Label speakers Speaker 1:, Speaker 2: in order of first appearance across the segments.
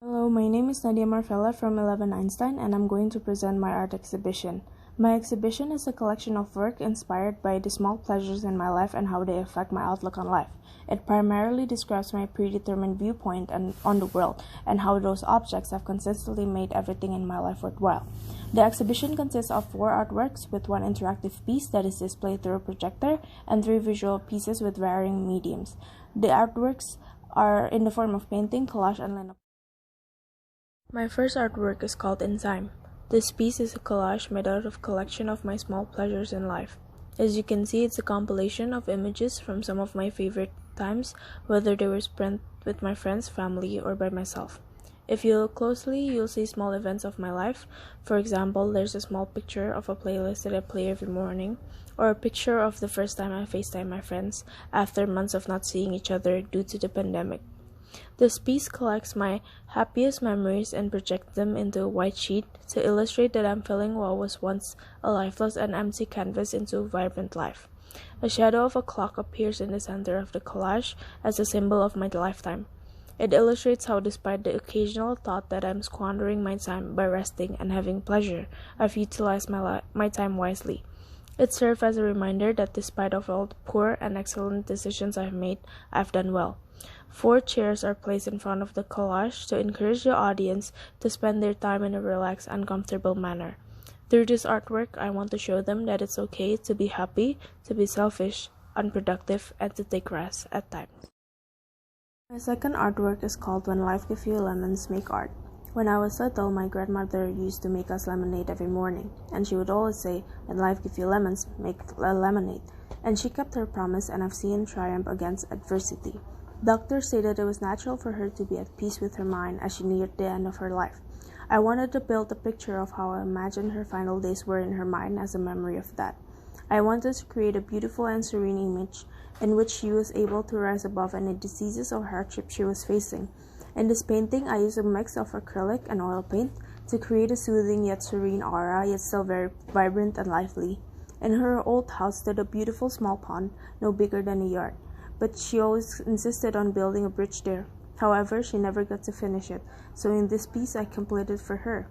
Speaker 1: Hello, my name is Nadya from 11 Einstein, and I'm going to present my art exhibition. My exhibition is a collection of work inspired by the small pleasures in my life and how they affect my outlook on life. It primarily describes my predetermined viewpoint on the world and how those objects have consistently made everything in my life worthwhile. The exhibition consists of 4 artworks with 1 interactive piece that is displayed through a projector and 3 visual pieces with varying mediums. The artworks are in the form of painting, collage, and linotype. My first artwork is called In Time. This piece is a collage made out of a collection of my small pleasures in life. As you can see, it's a compilation of images from some of my favorite times, whether they were spent with my friends, family, or by myself. If you look closely, you'll see small events of my life. For example, there's a small picture of a playlist that I play every morning, or a picture of the first time I FaceTime my friends after months of not seeing each other due to the pandemic. This piece collects my happiest memories and projects them into a white sheet to illustrate that I'm filling what was once a lifeless and empty canvas into a vibrant life. A shadow of a clock appears in the center of the collage as a symbol of my lifetime. It illustrates how, despite the occasional thought that I'm squandering my time by resting and having pleasure, I've utilized my time wisely. It serves as a reminder that despite of all the poor and excellent decisions I've made, I've done well. 4 chairs are placed in front of the collage to encourage the audience to spend their time in a relaxed and comfortable manner. Through this artwork, I want to show them that it's okay to be happy, to be selfish, unproductive, and to take rest at times. My second artwork is called When Life Gives You Lemons, Make Art. When I was little, my grandmother used to make us lemonade every morning, and she would always say, "When life gives you lemons, make a lemonade." And she kept her promise, and I've seen triumph against adversity. Doctors say that it was natural for her to be at peace with her mind as she neared the end of her life. I wanted to build a picture of how I imagined her final days were in her mind as a memory of that. I wanted to create a beautiful and serene image in which she was able to rise above any diseases or hardships she was facing. In this painting, I used a mix of acrylic and oil paint to create a soothing yet serene aura, yet still very vibrant and lively. In her old house stood a beautiful small pond, no bigger than a yard, but she always insisted on building a bridge there. However, she never got to finish it, so in this piece I completed for her.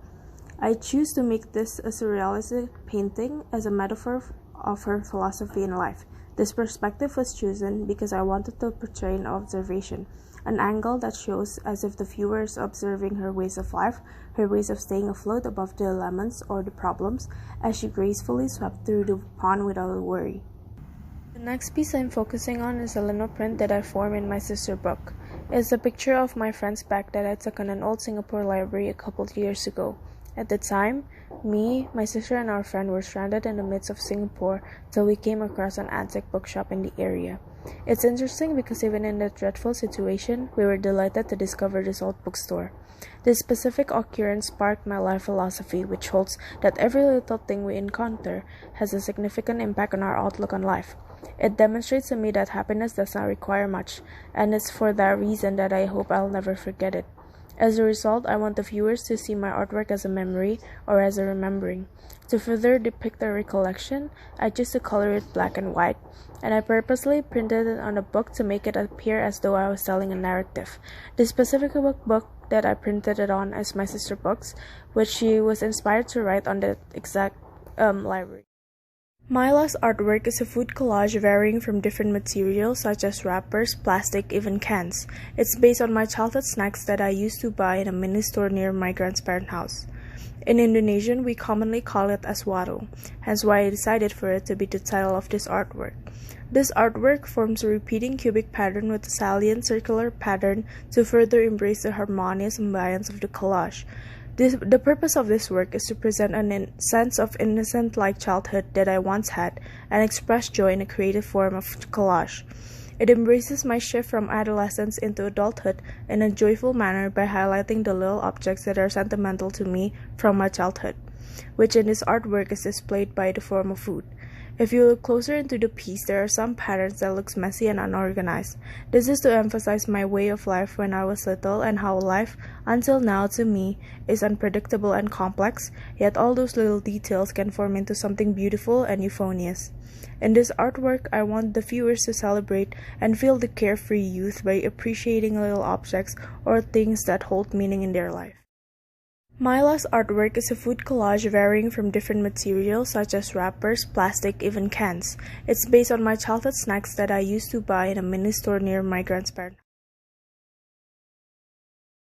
Speaker 1: I choose to make this a surrealistic painting as a metaphor of her philosophy in life. This perspective was chosen because I wanted to portray an observation, an angle that shows as if the viewer is observing her ways of life, her ways of staying afloat above the lemons or the problems, as she gracefully swept through the pond without a worry. The next piece I'm focusing on is a lino print that I formed in my sister's book. It's a picture of my friend's bag that I took in an old Singapore library a couple of years ago. At the time, me, my sister, and our friend were stranded in the midst of Singapore till we came across an antique bookshop in the area. It's interesting because even in that dreadful situation, we were delighted to discover this old bookstore. This specific occurrence sparked my life philosophy, which holds that every little thing we encounter has a significant impact on our outlook on life. It demonstrates to me that happiness does not require much, and it's for that reason that I hope I'll never forget it. As a result, I want the viewers to see my artwork as a memory or as a remembering. To further depict the recollection, I chose to color it black and white, and I purposely printed it on a book to make it appear as though I was telling a narrative. The specific book that I printed it on is my sister's books, which she was inspired to write on the exact library. My last artwork is a food collage varying from different materials such as wrappers, plastic, even cans. It's based on my childhood snacks that I used to buy in a mini store near my grandparents' house. In Indonesian, we commonly call it aswado, hence why I decided for it to be the title of this artwork. This artwork forms a repeating cubic pattern with a salient circular pattern to further embrace the harmonious ambience of the collage. The purpose of this work is to present a sense of innocent-like childhood that I once had and express joy in a creative form of collage. It embraces my shift from adolescence into adulthood in a joyful manner by highlighting the little objects that are sentimental to me from my childhood, which in this artwork is displayed by the form of food. If you look closer into the piece, there are some patterns that looks messy and unorganized. This is to emphasize my way of life when I was little and how life, until now to me, is unpredictable and complex, yet all those little details can form into something beautiful and euphonious. In this artwork, I want the viewers to celebrate and feel the carefree youth by appreciating little objects or things that hold meaning in their life. My last artwork is a food collage varying from different materials such as wrappers, plastic, even cans. It's based on my childhood snacks that I used to buy in a mini store near my grandparents'